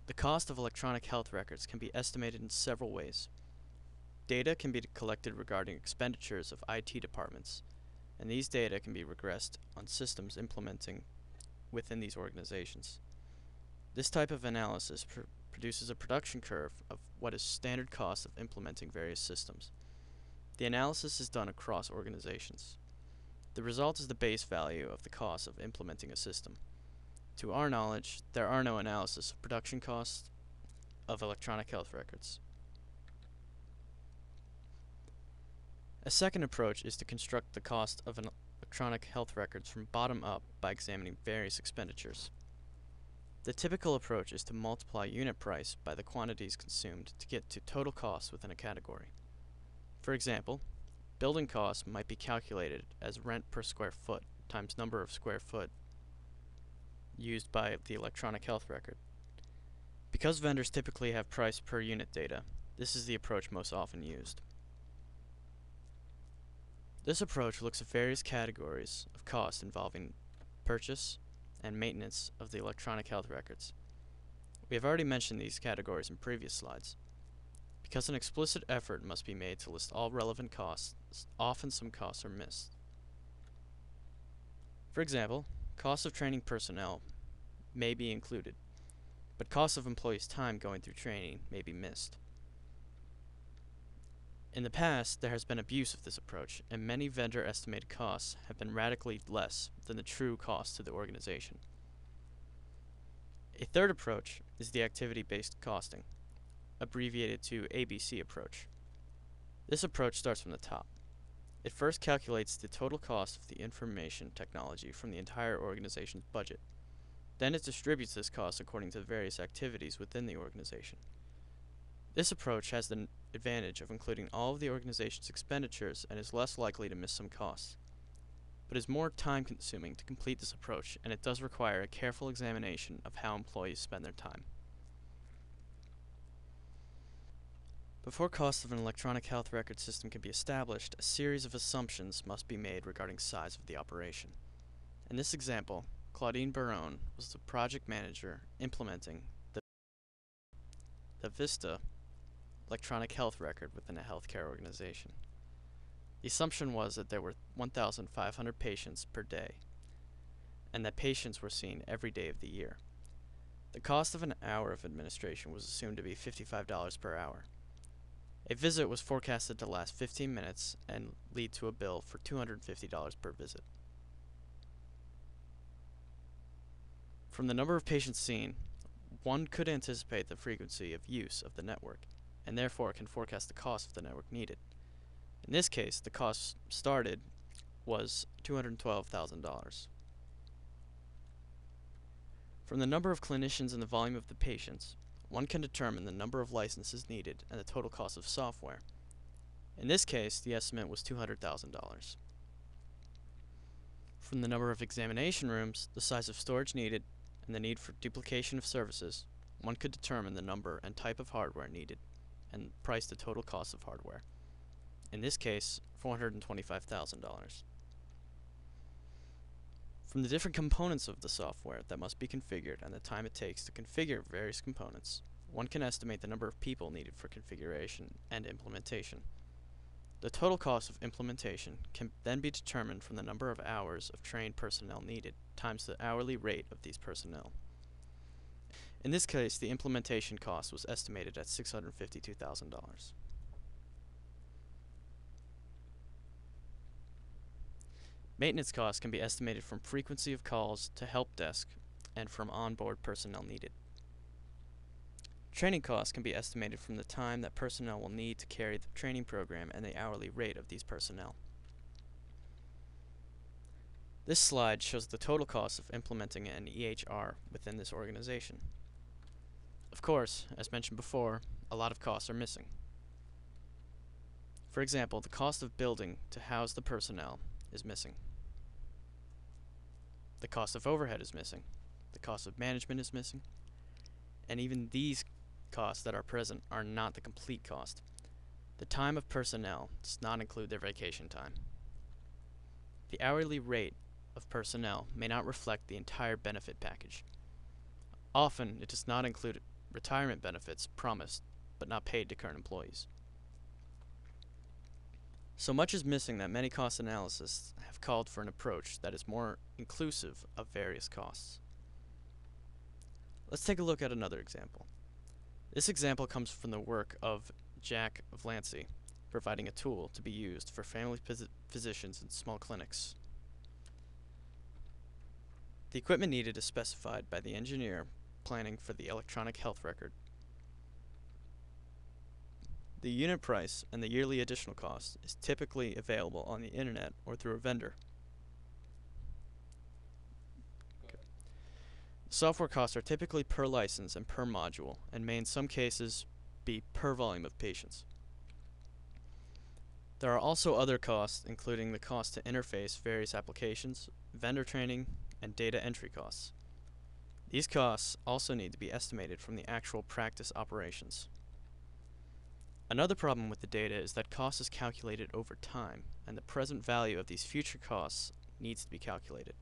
The cost of electronic health records can be estimated in several ways. Data can be collected regarding expenditures of IT departments, and these data can be regressed on systems implementing within these organizations. This type of analysis produces a production curve of what is standard cost of implementing various systems. The analysis is done across organizations. The result is the base value of the cost of implementing a system. To our knowledge, there are no analysis of production costs of electronic health records. A second approach is to construct the cost of electronic health records from bottom up by examining various expenditures. The typical approach is to multiply unit price by the quantities consumed to get to total cost within a category. For example, building costs might be calculated as rent per square foot times number of square foot used by the electronic health record. Because vendors typically have price per unit data, this is the approach most often used. This approach looks at various categories of cost involving purchase and maintenance of the electronic health records. We have already mentioned these categories in previous slides. Because an explicit effort must be made to list all relevant costs, often some costs are missed. For example, costs of training personnel may be included, but costs of employees' time going through training may be missed. In the past, there has been abuse of this approach, and many vendor estimated costs have been radically less than the true cost to the organization. A third approach is the activity-based costing, abbreviated to ABC approach. This approach starts from the top. It first calculates the total cost of the information technology from the entire organization's budget. Then it distributes this cost according to the various activities within the organization. This approach has the advantage of including all of the organization's expenditures and is less likely to miss some costs, but is more time-consuming to complete this approach, and it does require a careful examination of how employees spend their time. Before cost of an electronic health record system can be established, a series of assumptions must be made regarding size of the operation. In this example, Claudine Barone was the project manager implementing the Vista electronic health record within a healthcare organization. The assumption was that there were 1,500 patients per day, and that patients were seen every day of the year. The cost of an hour of administration was assumed to be $55 per hour. A visit was forecasted to last 15 minutes and lead to a bill for $250 per visit. From the number of patients seen, one could anticipate the frequency of use of the network, and therefore can forecast the cost of the network needed. In this case, the cost started was $212,000. From the number of clinicians and the volume of the patients, one can determine the number of licenses needed and the total cost of software. In this case, the estimate was $200,000. From the number of examination rooms, the size of storage needed, and the need for duplication of services, one could determine the number and type of hardware needed and price the total cost of hardware. In this case, $425,000. From the different components of the software that must be configured and the time it takes to configure various components, one can estimate the number of people needed for configuration and implementation. The total cost of implementation can then be determined from the number of hours of trained personnel needed times the hourly rate of these personnel. In this case, the implementation cost was estimated at $652,000. Maintenance costs can be estimated from frequency of calls to help desk and from onboard personnel needed. Training costs can be estimated from the time that personnel will need to carry the training program and the hourly rate of these personnel. This slide shows the total cost of implementing an EHR within this organization. Of course, as mentioned before, a lot of costs are missing. For example, the cost of building to house the personnel is missing. The cost of overhead is missing. The cost of management is missing. And even these costs that are present are not the complete cost. The time of personnel does not include their vacation time. The hourly rate of personnel may not reflect the entire benefit package. Often, it does not include retirement benefits promised but not paid to current employees. So much is missing that many cost analysts have called for an approach that is more inclusive of various costs. Let's take a look at another example. This example comes from the work of Jack Vlancy, providing a tool to be used for family physicians in small clinics. The equipment needed is specified by the engineer planning for the electronic health record. The unit price and the yearly additional cost is typically available on the internet or through a vendor. Software costs are typically per license and per module, and may in some cases be per volume of patients. There are also other costs, including the cost to interface various applications, vendor training, and data entry costs. These costs also need to be estimated from the actual practice operations. Another problem with the data is that cost is calculated over time, and the present value of these future costs needs to be calculated.